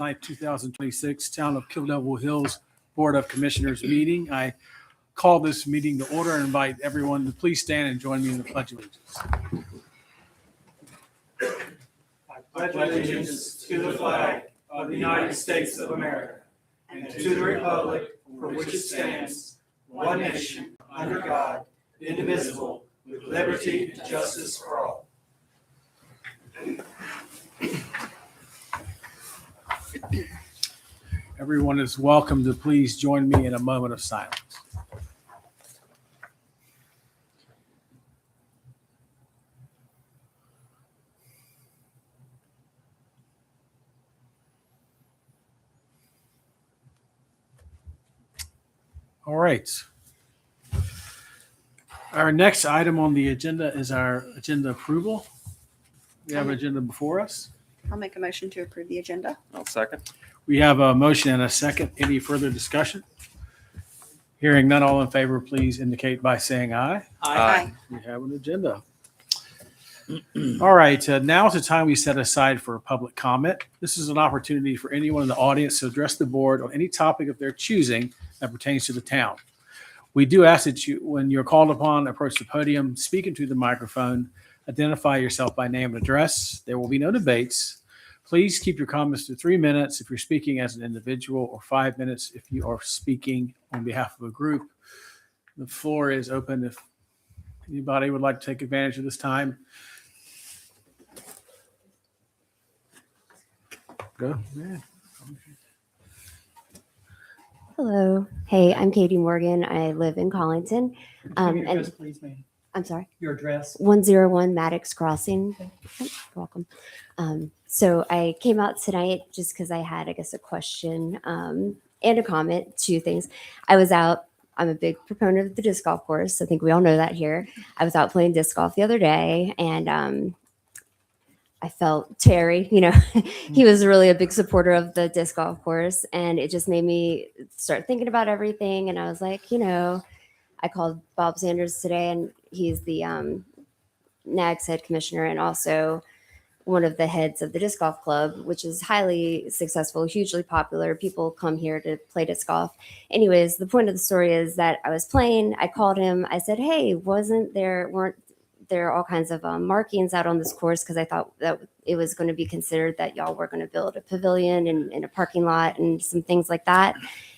9th, 2026, Town of Kill Devil Hills Board of Commissioners meeting. I call this meeting to order and invite everyone to please stand and join me in the Pledge of Allegiance. I pledge allegiance to the flag of the United States of America and to the republic for which it stands, one nation, under God, indivisible, with liberty and justice for all. Everyone is welcome to please join me in a moment of silence. All right. Our next item on the agenda is our agenda approval. We have an agenda before us. I'll make a motion to approve the agenda. I'll second. We have a motion and a second. Any further discussion? Hearing none, all in favor, please indicate by saying aye. Aye. We have an agenda. All right, now is the time we set aside for public comment. This is an opportunity for anyone in the audience to address the board on any topic of their choosing that pertains to the town. We do ask that you, when you're called upon, approach the podium, speak into the microphone, identify yourself by name and address. There will be no debates. Please keep your comments to 3 minutes if you're speaking as an individual, or 5 minutes if you are speaking on behalf of a group. The floor is open if anybody would like to take advantage of this time. Go. Yeah. Hello. Hey, I'm Katie Morgan. I live in Collington. Your address, please, ma'am. I'm sorry, Your address. 101 Maddox Crossing. You're welcome. So I came out tonight just because I had, I guess, a question and a comment, two things. I was out. I'm a big proponent of the disc golf course. I think we all know that here. I was out playing disc golf the other day, and I felt Terry, he was really a big supporter of the disc golf course, and it just made me start thinking about everything. And I was like, I called Bob Sanders today, and he's the NAG's head commissioner and also one of the heads of the disc golf club, which is highly successful, hugely popular. People come here to play disc golf. Anyways, the point of the story is that I was playing. I called him. I said, hey, weren't there all kinds of markings out on this course, because I thought that it was going to be considered that y'all were going to build a pavilion and a parking lot and some things like that.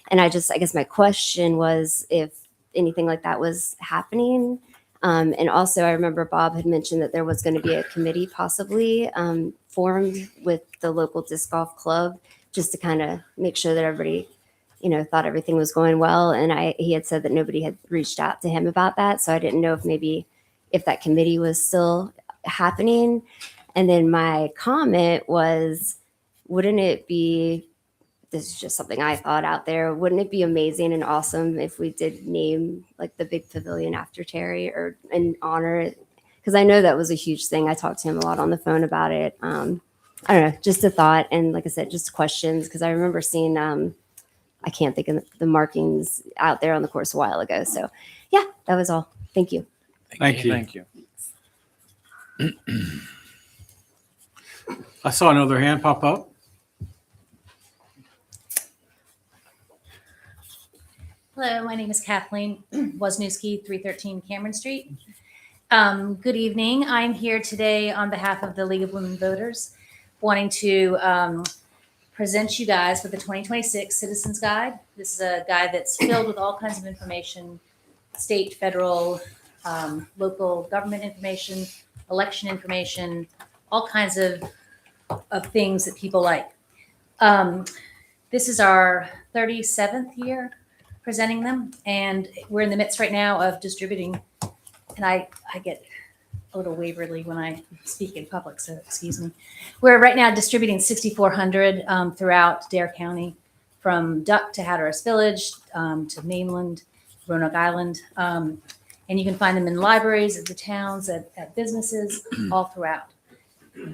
And I guess my question was if anything like that was happening. And also I remember Bob had mentioned that there was going to be a committee possibly formed with the local disc golf club just to kind of make sure that everybody, thought everything was going well. And he had said that nobody had reached out to him about that. So I didn't know if that committee was still happening. And then my comment was, wouldn't it be, this is just something I thought out there, wouldn't it be amazing and awesome if we did name like the big pavilion after Terry or in honor? Because I know that was a huge thing. I talked to him a lot on the phone about it. I don't know, just a thought. And like I said, just questions, because I remember seeing, I can't think of the markings out there on the course a while ago. So yeah, that was all. Thank you. Thank you. Thank you. I saw another hand pop up. Hello, my name is Kathleen Wozniewski, 313 Cameron Street. Good evening. I'm here today on behalf of the League of Women Voters, wanting to present you guys with the 2026 Citizens Guide. This is a guide that's filled with all kinds of information, state, federal, local government information, election information, all kinds of things that people like. This is our 37th year presenting them, and we're in the midst right now of distributing, and I get a little waverly when I speak in public, so excuse me. We're right now distributing 6,400 throughout Dare County, from Duck to Hatteras Village to Mainland, Roanoke Island. And you can find them in libraries at the towns, at businesses, all throughout.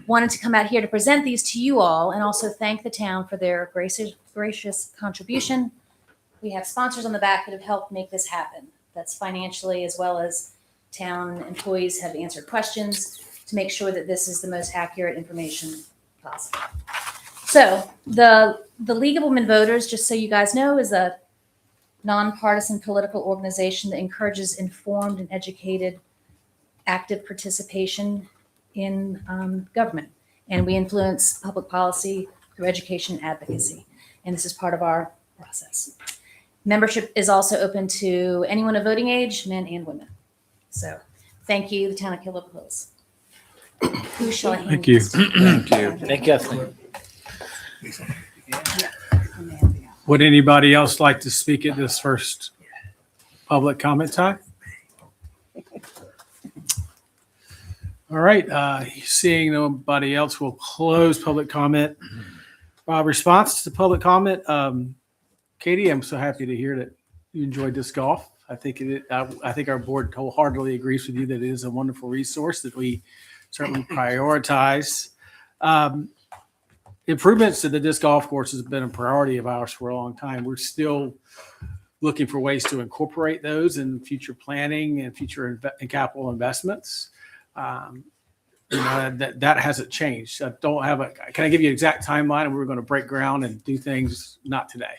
Wanted to come out here to present these to you all and also thank the town for their gracious contribution. We have sponsors on the back that have helped make this happen. That's financially, as well as town employees have answered questions to make sure that this is the most accurate information possible. So the League of Women Voters, just so you guys know, is a nonpartisan political organization that encourages informed and educated, active participation in government. And we influence public policy through education and advocacy. And this is part of our process. Membership is also open to anyone of voting age, men and women. So thank you, the town of Killable Hills. Who shall I hand Thank you. this to? Thank you. Thank you, Kathleen. Would anybody else like to speak at this first public comment time? All right, seeing nobody else, we'll close public comment. Response to public comment. Katie, I'm so happy to hear that you enjoyed disc golf. I think I think our board wholeheartedly agrees with you that it is a wonderful resource that we certainly prioritize. Improvements to the disc golf course has been a priority of ours for a long time. We're still looking for ways to incorporate those in future planning and future capital investments. That hasn't changed. I don't have can I give you an exact timeline? And we're going to break ground and do things, not today,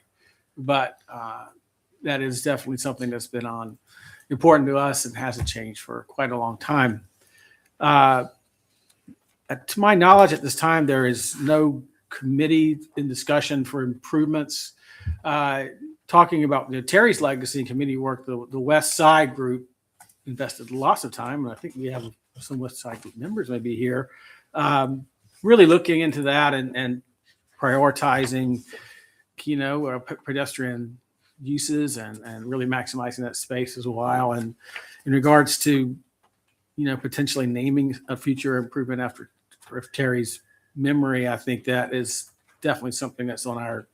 but that is definitely something that's been important to us and hasn't changed for quite a long time. To my knowledge, at this time, there is no committee in discussion for improvements. Talking about Terry's legacy and committee work, the West Side group invested lots of time, and I think we have some West Side group members maybe here, really looking into that and prioritizing, pedestrian uses and really maximizing that space as well. And in regards to, potentially naming a future improvement after Terry's memory, I think that is definitely something that's on our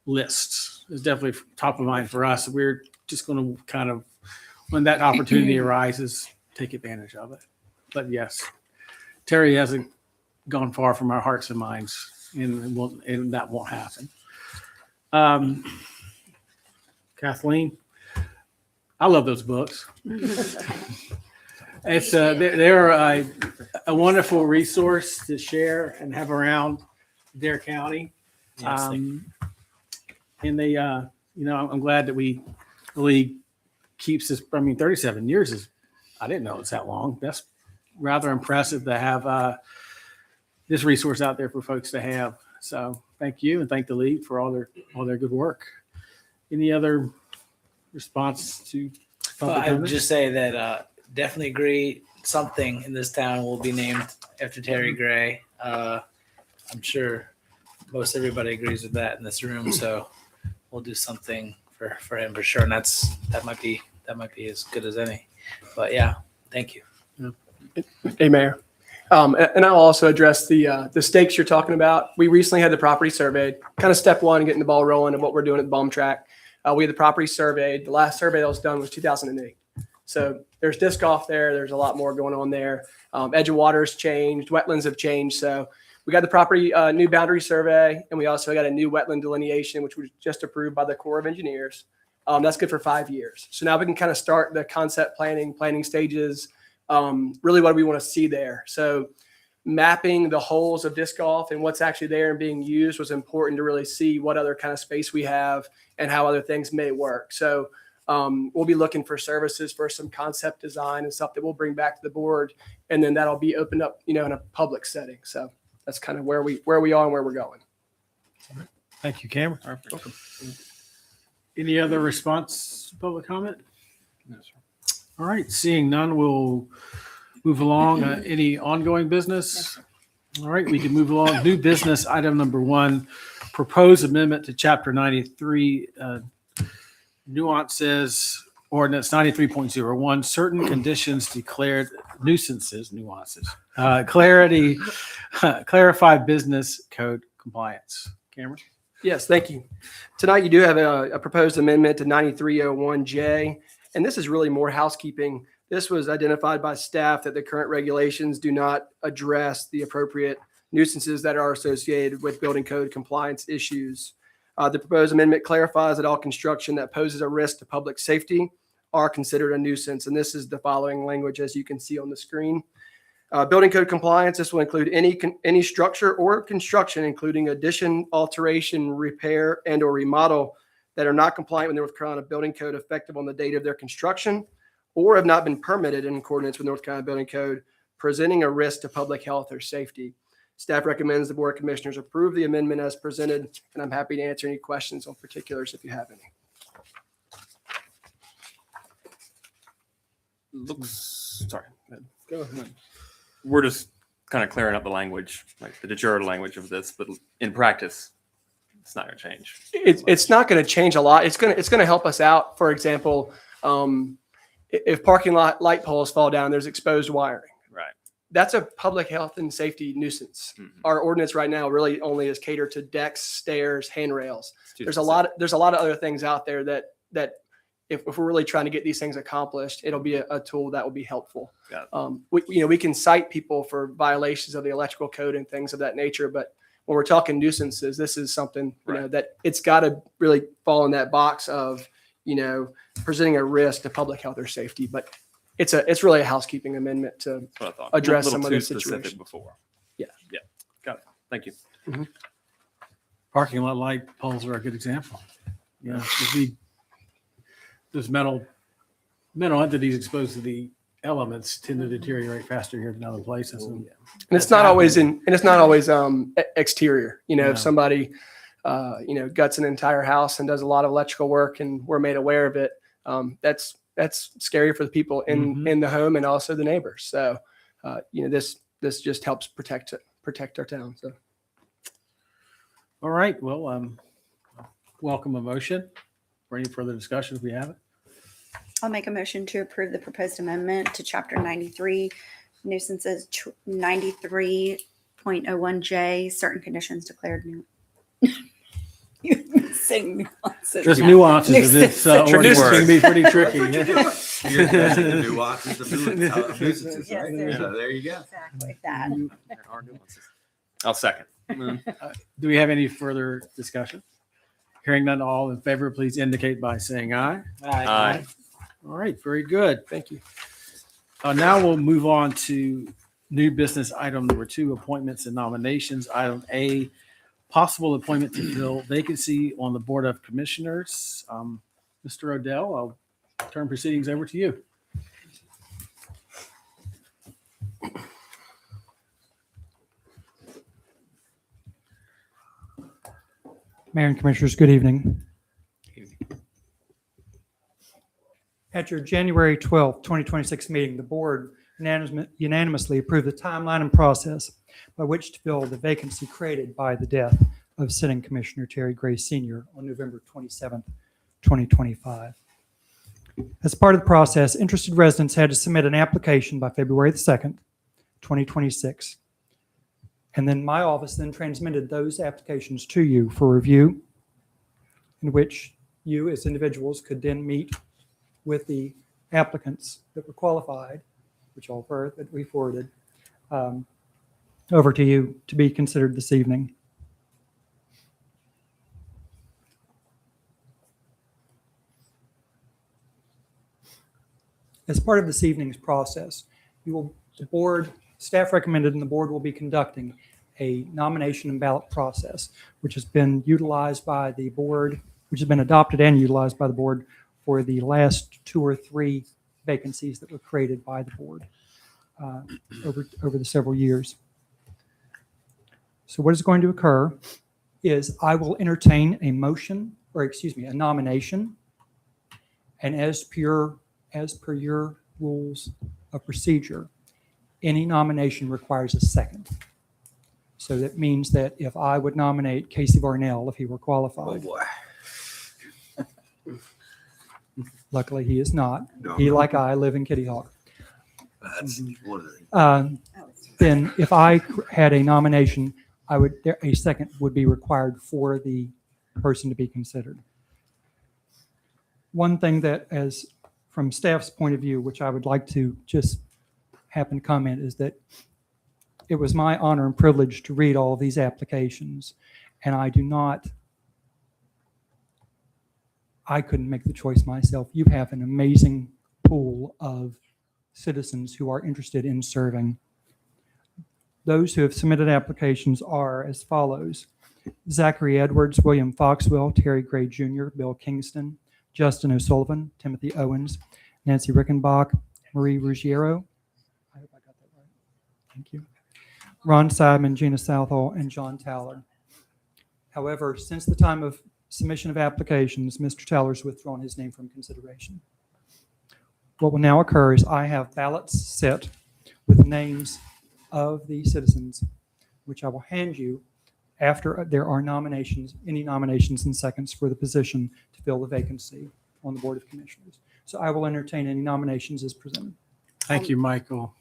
list. It's definitely top of mind for us. We're just going to kind of, when that opportunity arises, take advantage of it. But yes, Terry hasn't gone far from our hearts and minds, and that won't happen. Kathleen, I love those books. It's they're a wonderful resource to share and have around Dare County. Yes, And they, I'm glad that the league keeps this. 37 years is, I didn't know it's that long. That's rather impressive to have this resource out there for folks to have. So thank you, and thank the league for all their good work. Any other response to? Well, I would just say that definitely agree. Something in this town will be named after Terry Gray. I'm sure most everybody agrees with that in this room. So we'll do something for him for sure, and that might be as good as any. But yeah, thank you. Hey, Mayor. And I'll also address the stakes you're talking about. We recently had the property surveyed, kind of step one, getting the ball rolling and what we're doing at the bomb track. We had the property surveyed. The last survey that was done was 2008. So there's disc golf there. There's a lot more going on there. Edge of water's changed. Wetlands have changed. So we got the property new boundary survey, and we also got a new wetland delineation, which was just approved by the Corps of Engineers. That's good for 5 years. So now we can kind of start the concept planning stages, really what we want to see there. So mapping the holes of disc golf and what's actually there and being used was important to really see what other kind of space we have and how other things may work. So we'll be looking for services for some concept design and stuff that we'll bring back to the board, and then that'll be opened up, in a public setting. So that's kind of where we are and where we're going. Thank you, Cameron. Welcome. Any other response to public comment? No, sir. All right, seeing none, we'll move along. Any ongoing business? All right, we can move along. New business, item number 1, proposed amendment to Chapter 93, nuances, ordinance 93.01, certain conditions declared nuisances, clarify business code compliance. Cameron? Yes, thank you. Tonight you do have a proposed amendment to 9301J, and this is really more housekeeping. This was identified by staff that the current regulations do not address the appropriate nuisances that are associated with building code compliance issues. The proposed amendment clarifies that all construction that poses a risk to public safety are considered a nuisance, and this is the following language as you can see on the screen. Building code compliance, this will include any structure or construction, including addition, alteration, repair, and or remodel that are not compliant with North Carolina Building Code effective on the date of their construction or have not been permitted in accordance with North Carolina Building Code, presenting a risk to public health or safety. Staff recommends the Board of Commissioners approve the amendment as presented, and I'm happy to answer any questions on particulars if you have any. Sorry. Go ahead. We're just kind of clearing up the language, like the de jure language of this, but in practice, it's not going to change. It's not going to change a lot. It's going to help us out. For example, if parking lot light poles fall down, there's exposed wiring. Right. That's a public health and safety nuisance. Mhm. Our ordinance right now really only is catered to decks, stairs, handrails. It's too There's a lot of other things out there that if we're really trying to get these things accomplished, it'll be a tool that will be helpful. Got We can cite people for violations of the electrical code and things of that nature, but when we're talking nuisances, this is something Right. that it's got to really fall in that box of presenting a risk to public health or safety. But it's really a housekeeping amendment to That's what I thought. address A little some of too the specific situations. before. Yeah. Yeah. Got it. Thank you. Parking lot light poles are a good example. Those mental entities exposed to the elements tend to deteriorate faster here than other places. And And it's not always exterior. No. If somebody, guts an entire house and does a lot of electrical work and we're made aware of it, that's scary for the people in the home and also the neighbors. So, this just helps protect our town. So, All right, well, welcome a motion for any further discussion if we have it. I'll make a motion to approve the proposed amendment to Chapter 93 nuisances 93.01J, certain conditions declared new. You're saying nuances. There's nuances of this ordinance Tricky can be pretty tricky. You're addressing the nuances of nuisances, Yes, right? there- So there you go. Exactly that. There are nuances. I'll second. Do we have any further discussion? Hearing none, all in favor, please indicate by saying aye. Aye. All right, very good. thank you. Now we'll move on to new business item number 2, appointments and nominations. Item A, possible appointment to fill vacancy on the Board of Commissioners. Mr. Odell, I'll turn proceedings over to you. Mayor and Commissioners, good evening. At your January 12th, 2026 meeting, the board unanimously approved the timeline and process by which to fill the vacancy created by the death of sitting Commissioner Terry Gray Sr. on November 27th, 2025. As part of the process, interested residents had to submit an application by February the 2nd, 2026. And then my office then transmitted those applications to you for review, in which you as individuals could then meet with the applicants that were qualified, which that we forwarded over to you to be considered this evening. As part of this evening's process, the board, staff recommended, and the board will be conducting a nomination and ballot process, which has been utilized by the board, which has been adopted and utilized by the board for the last 2 or 3 vacancies that were created by the board over the several years. So what is going to occur is I will entertain a nomination, and as per your rules of procedure, any nomination requires a second. So that means that if I would nominate Casey Varnell, if he were qualified. Oh, boy. Luckily, he is not. No. He, like I, live in Kitty Hawk. That's one of the things. Then if I had a nomination, a second would be required for the person to be considered. One thing that, as from staff's point of view, which I would like to just happen to comment, is that it was my honor and privilege to read all of these applications, and I couldn't make the choice myself. You have an amazing pool of citizens who are interested in serving Those who have submitted applications are as follows: Zachary Edwards, William Foxwell, Terry Gray Jr., Bill Kingston, Justin O'Sullivan, Timothy Owens, Nancy Rickenbach, Marie Ruggiero. I hope I got that right. Thank you. Ron Seidman, Gina Southall, and John Towler. However, since the time of submission of applications, Mr. Towler's withdrawn his name from consideration. What will now occur is I have ballots set with the names of the citizens, which I will hand you after there are nominations, any nominations and seconds for the position to fill the vacancy on the Board of Commissioners. So I will entertain any nominations as presented. Thank you, Michael.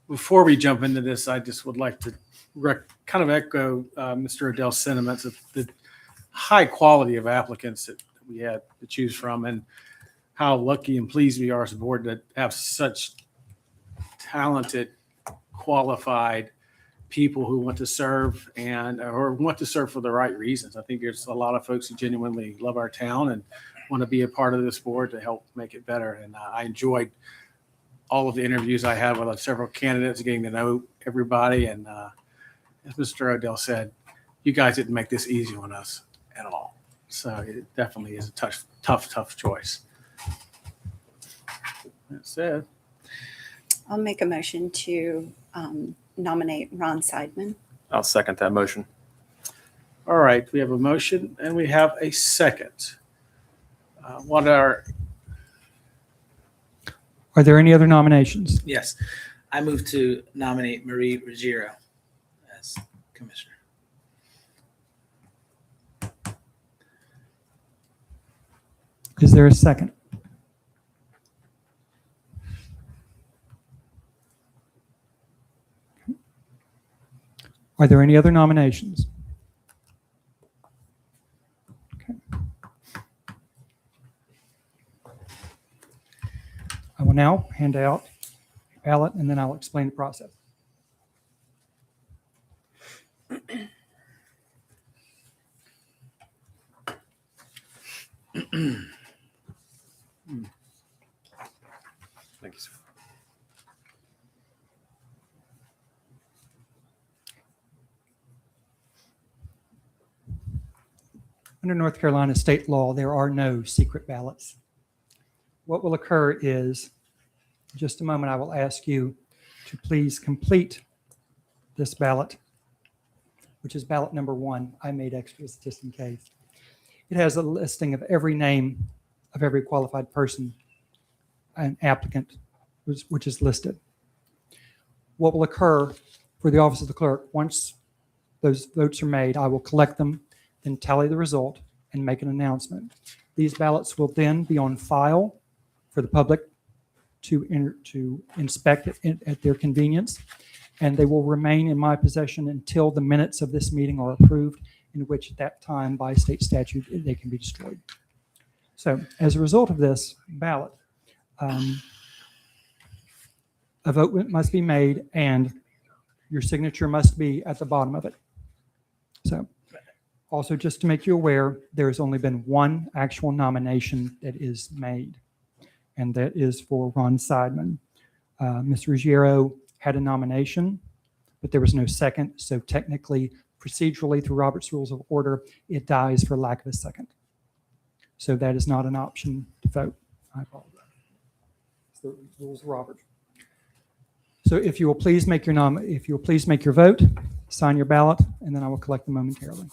Before we jump into this, I just would like to kind of echo Mr. Odell's sentiments of the high quality of applicants that we had to choose from, and how lucky and pleased we are as a board to have such talented, qualified people who want to serve or want to serve for the right reasons. I think there's a lot of folks who genuinely love our town and want to be a part of this board to help make it better. And I enjoyed all of the interviews I had with several candidates, getting to know everybody. And as Mr. Odell said, you guys didn't make this easy on us at all. So it definitely is a tough choice. That said, I'll make a motion to nominate Ron Seidman. I'll second that motion. all right, we have a motion and we have a second. Are there any other nominations? Yes. I move to nominate Marie Ruggiero as commissioner. Is there a second? Are there any other nominations? Okay. I will now hand out a ballot and then I'll explain the process. Thank you, sir. Under North Carolina state law, there are no secret ballots. What will occur is, in just a moment, I will ask you to please complete this ballot, which is ballot number 1. I made extras just in case. It has a listing of every name of every qualified person, an applicant, which is listed. What will occur for the office of the clerk, once those votes are made, I will collect them, then tally the result and make an announcement. These ballots will then be on file for the public to inspect at their convenience, and they will remain in my possession until the minutes of this meeting are approved, in which at that time by state statute they can be destroyed. So as a result of this ballot, a vote must be made and your signature must be at the bottom of it. So also, just to make you aware, there has only been one actual nomination that is made, and that is for Ron Seidman. Mr. Ruggiero had a nomination, but there was no second. So technically, procedurally, through Robert's Rules of Order, it dies for lack of a second. So that is not an option to vote. I apologize. It's the rules of Robert. So if you will please make your vote, sign your ballot, and then I will collect them momentarily.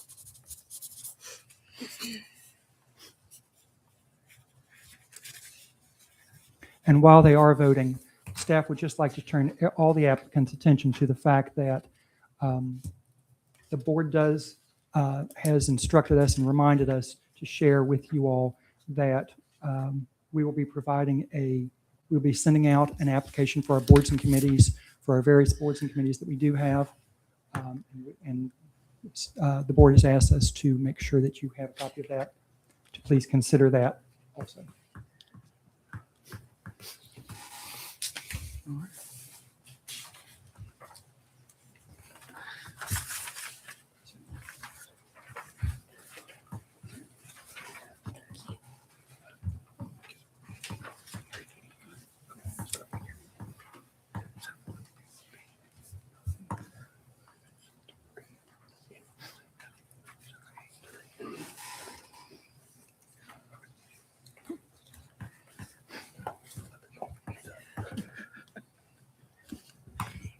And while they are voting, staff would just like to turn all the applicants' attention to the fact that the board has instructed us and reminded us to share with you all that we will be we'll be sending out an application for our boards and committees, for our various boards and committees that we do have. And the board has asked us to make sure that you have a copy of that, to please consider that also. All right.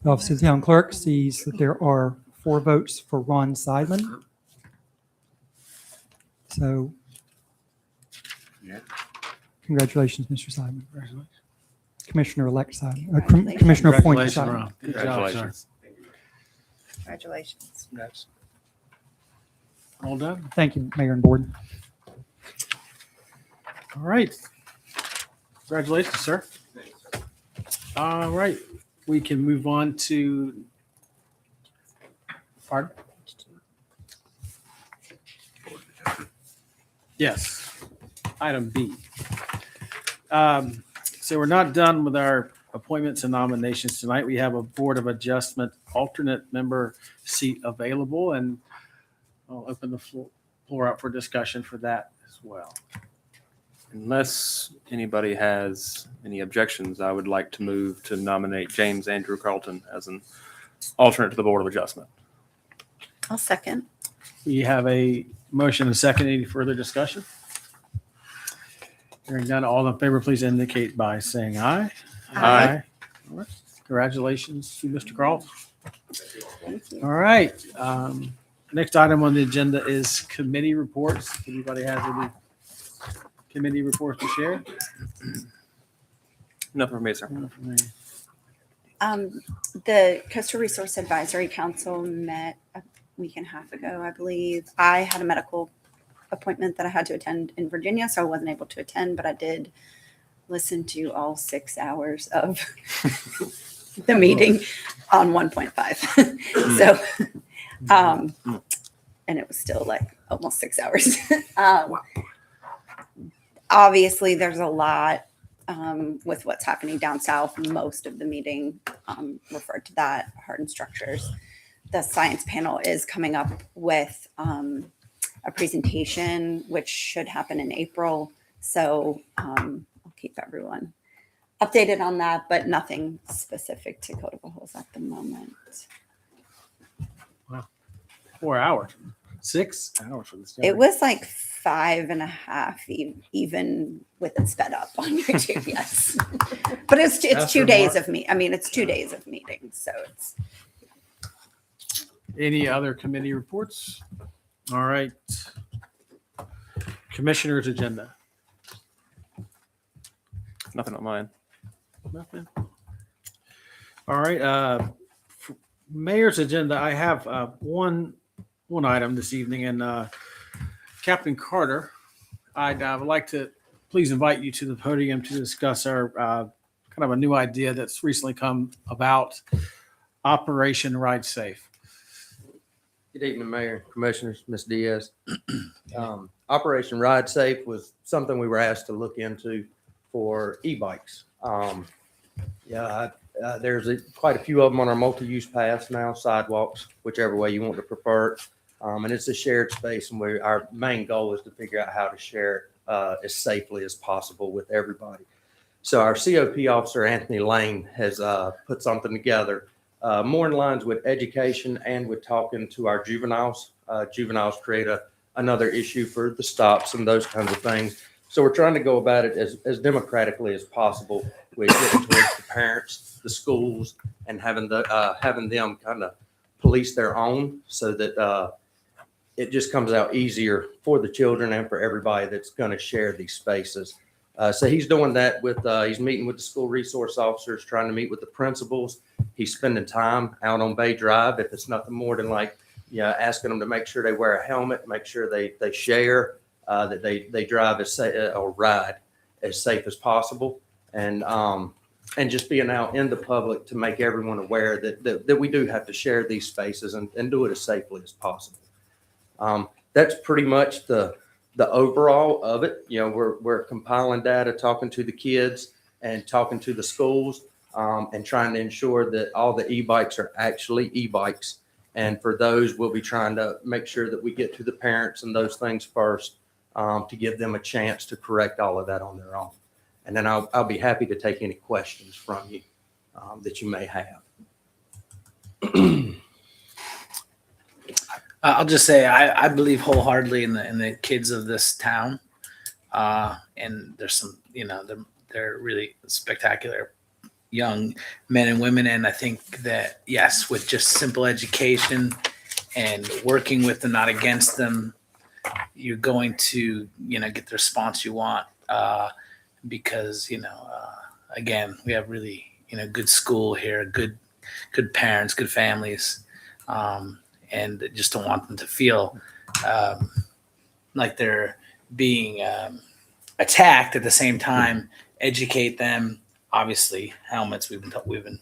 The Office of the Town Clerk sees that there are 4 votes for Ron Seidman. So, Yeah. congratulations, Mr. Seidman. Commissioner-elect Seidman. Congratulations. Commissioner appointed Congratulations, Seidman. Ron. Good job, sir. Congratulations. Congratulations. Congrats. All done. Thank you, Mayor and Board. All right. Congratulations, sir. All right. We can move on to. Pardon? Yes. Item B. So we're not done with our appointments and nominations tonight. We have a Board of Adjustment alternate member seat available, and I'll open the floor up for discussion for that as well. Unless anybody has any objections, I would like to move to nominate James Andrew Carlton as an alternate to the Board of Adjustment. I'll second. We have a motion and a second. Any further discussion? Hearing none, all in favor, please indicate by saying aye. Aye. All right. Congratulations to Mr. Carlton. Thank you. All right. Next item on the agenda is committee reports. If anybody has any committee reports to share? Nothing for me, sir. None for me. The Coastal Resource Advisory Council met a week and a half ago, I believe. I had a medical appointment that I had to attend in Virginia, so I wasn't able to attend, but I did listen to all 6 hours of the meeting on 1.5. So, and it was still like almost 6 hours. Obviously, there's a lot with what's happening down south. Most of the meeting referred to that, Hardened Structures. The science panel is coming up with a presentation, which should happen in April. So I'll keep everyone updated on that, but nothing specific to Code Hills at the moment. 4 hours. 6 hours for this. It was like 5.5, even with it sped up on YouTube. Yes, but it's 2 days of me. I mean, it's 2 days of meetings, so it's. Any other committee reports? All right. Commissioner's agenda. Nothing on mine. Nothing. All right. For Mayor's agenda. I have one item this evening, and Captain Carter, I'd would like to please invite you to the podium to discuss our kind of a new idea that's recently come about, Operation Ride Safe. Good evening, Mayor, Commissioners, Ms. Diaz. Operation Ride Safe was something we were asked to look into for e-bikes. There's quite a few of them on our multi-use paths now, sidewalks, whichever way you want to prefer it. And it's a shared space, and our main goal is to figure out how to share it as safely as possible with everybody. So our COP officer, Anthony Lane, has put something together more in lines with education and with talking to our juveniles. Juveniles create another issue for the stops and those kinds of things. So we're trying to go about it as democratically as possible with getting towards the parents, the schools, and having them kind of police their own, so that it just comes out easier for the children and for everybody that's going to share these spaces. So he's doing that he's meeting with the school resource officers, trying to meet with the principals. He's spending time out on Bay Drive, if it's nothing more than asking them to make sure they wear a helmet, make sure they share, that they drive or ride as safe as possible, and just being out in the public to make everyone aware that we do have to share these spaces and do it as safely as possible. That's pretty much the overall of it. We're compiling data, talking to the kids and talking to the schools, and trying to ensure that all the e-bikes are actually e-bikes. And for those, we'll be trying to make sure that we get to the parents and those things first, to give them a chance to correct all of that on their own. And then I'll be happy to take any questions from you that you may have. I'll just say I believe wholeheartedly in the kids of this town, and there's some they're really spectacular young men and women. And I think that, yes, with just simple education and working with them, not against them, you're going to, get the response you want. Because, again, we have really, good school here, good parents, good families. And just don't want them to feel like they're being attacked. At the same time, educate them. Obviously, helmets. We've been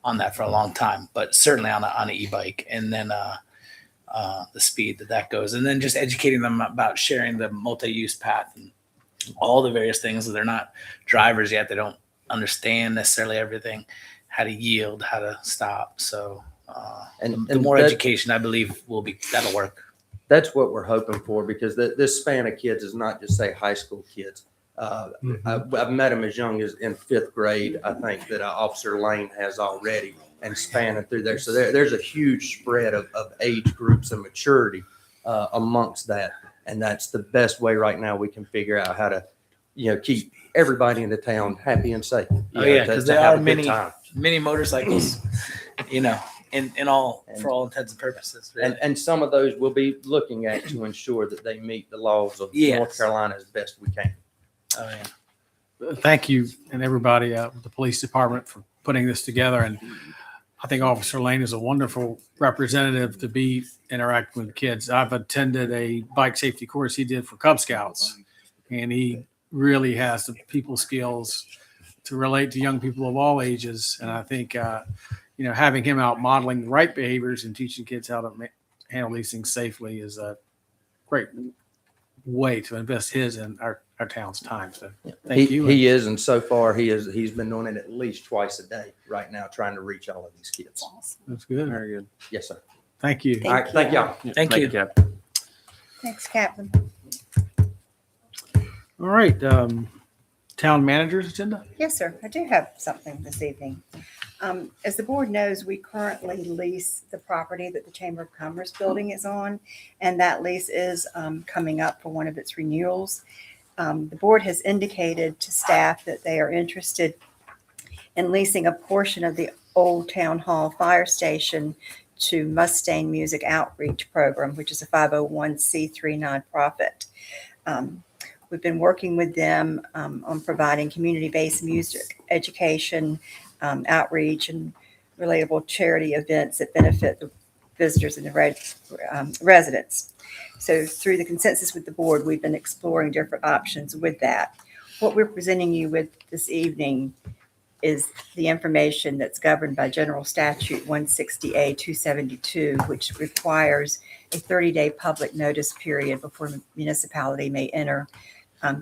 on that for a long time, but certainly on an e-bike, and then the speed that goes, and then just educating them about sharing the multi-use path and all the various things. That they're not drivers yet; they don't understand necessarily everything, how to yield, how to stop. So. And The more that- education, I believe, that'll work. That's what we're hoping for, because this span of kids is not just, say, high school kids. I've met them as young as in 5th grade, I think, that Officer Lane has already, and spanning through there. So there's a huge spread of age groups and maturity amongst that. And that's the best way right now we can figure out how to, keep everybody in the town happy and safe. Because to there have are a good time. many motorcycles, in all, for all intents and purposes. Really. And some of those we'll be looking at to ensure that they meet the laws of Yes. North Carolina as best we can. Oh yeah. Thank you and everybody with the police department for putting this together. And I think Officer Lane is a wonderful representative to be interacting with kids. I've attended a bike safety course he did for Cub Scouts, and he really has the people skills to relate to young people of all ages. And I think, having him out modeling the right behaviors and teaching kids how to handle these things safely is a great way to invest his and our town's time. So thank you. He is, and so far he's been doing it at least twice a day right now, trying to reach all of these kids. That's good. Very good. Yes, sir. Thank you. All right, thank y'all. Thank you. Cap. Thanks, Captain. All right. Town manager's agenda. Yes, sir. I do have something this evening. As the board knows, we currently lease the property that the Chamber of Commerce building is on, and that lease is coming up for one of its renewals. The board has indicated to staff that they are interested in leasing a portion of the old Town Hall Fire Station to Mustang Music Outreach Program, which is a 501c3 nonprofit. We've been working with them on providing community-based music education, outreach, and relatable charity events that benefit the visitors and the residents. So through the consensus with the board, we've been exploring different options with that. What we're presenting you with this evening is the information that's governed by General Statute 160A 272, which requires a 30-day public notice period before the municipality may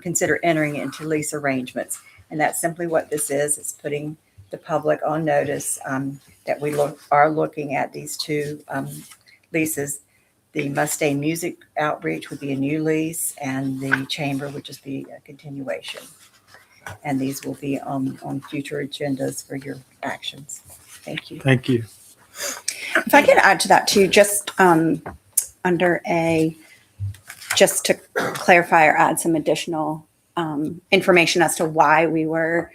consider entering into lease arrangements. And that's simply what this is. It's putting the public on notice that we are looking at these two leases. The Mustang Music Outreach would be a new lease, and the Chamber would just be a continuation. And these will be on future agendas for your actions. Thank you. Thank you. If I could add to that too, just just to clarify or add some additional information as to why we were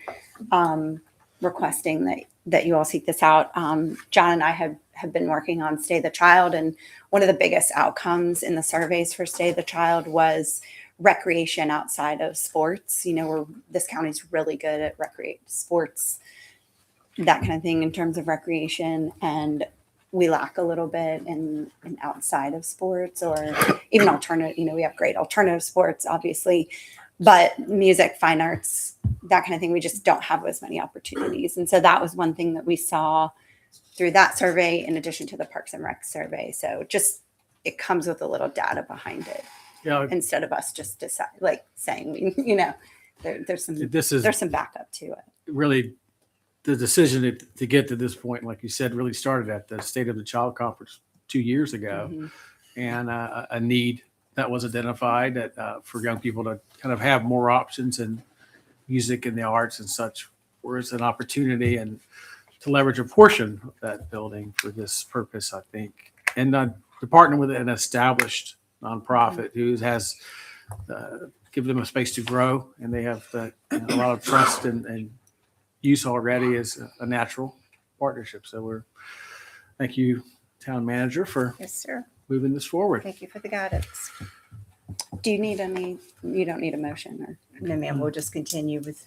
requesting that you all seek this out. John and I have been working on Stay the Child, and one of the biggest outcomes in the surveys for Stay the Child was recreation outside of sports. This county's really good at sports, that kind of thing in terms of recreation, and we lack a little bit in outside of sports, or even alternative. We have great alternative sports, obviously, but music, fine arts, that kind of thing, we just don't have as many opportunities. And so that was one thing that we saw through that survey, in addition to the Parks and Rec survey. So it comes with a little data behind it, Yeah, instead of us just saying, there's some backup to it. really the decision to get to this point, like you said, really started at the State of the Child Conference 2 years ago, Mhm. and a need that was identified that for young people to kind of have more options in music and the arts and such, whereas an opportunity and to leverage a portion of that building for this purpose, I think, and to partner with an established nonprofit who has give them a space to grow, and they have a lot of trust and use already as a natural partnership. So thank you, town manager, for Yes, sir. moving this forward. Thank you for the guidance. Do you need you don't need a motion or? No, ma'am, we'll just continue with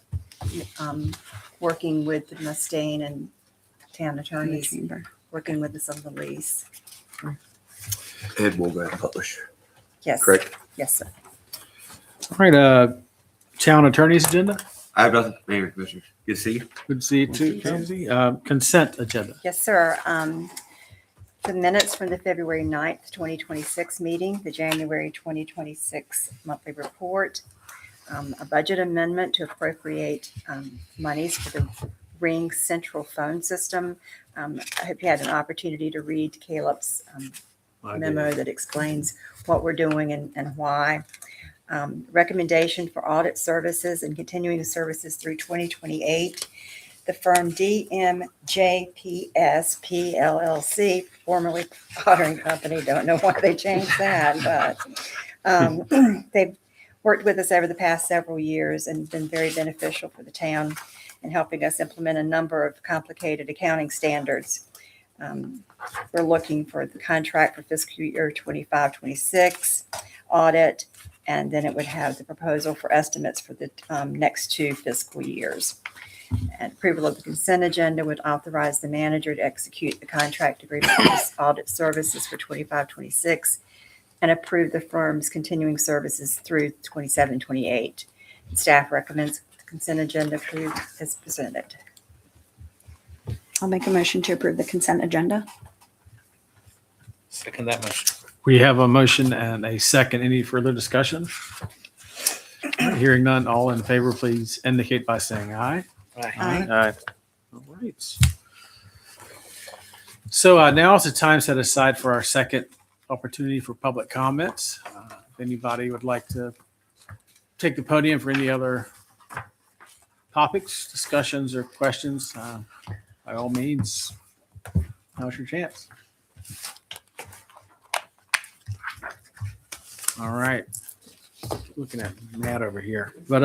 working with Mustaine and town in the attorneys, chamber? working with us on the lease. Ed will go and publish, Yes. correct? Yes, sir. All right, town attorney's agenda. I have nothing, Mayor, Commissioners. Good to see you. Good to see you too, Kenzie. Consent agenda. Yes, sir. The minutes from the February 9th, 2026 meeting, the January 2026 monthly report, a budget amendment to appropriate monies for the Ring Central Phone System. I hope you had an opportunity to read Caleb's memo that explains what we're doing and why. Recommendation for audit services and continuing services through 2028. The firm DMJPS PLLC, formerly Pottering Company, don't know why they changed that, but they've worked with us over the past several years and been very beneficial for the town in helping us implement a number of complicated accounting standards. We're looking for the contract for fiscal year 25-26 audit, and then it would have the proposal for estimates for the next 2 fiscal years. And approval of the consent agenda would authorize the manager to execute the contract agreement for this audit services for 25-26 and approve the firm's continuing services through 27-28. Staff recommends the consent agenda approved as presented. I'll make a motion to approve the consent agenda. Second that motion. We have a motion and a second. Any further discussion? All right, hearing none, all in favor, please indicate by saying aye. Aye. Aye. All right. So now is the time set aside for our second opportunity for public comments. If anybody would like to take the podium for any other topics, discussions, or questions, by all means, now's your chance. All right. Looking at Matt over here. But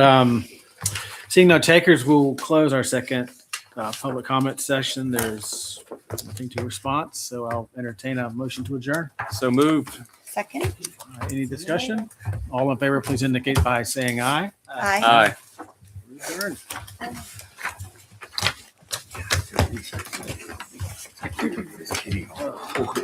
seeing no takers, we'll close our second public comment session. There's nothing to response, so I'll entertain a motion to adjourn. So moved. Second? All right, any discussion? All in favor, please indicate by saying aye. Aye. Adjourned. This kitty hawk.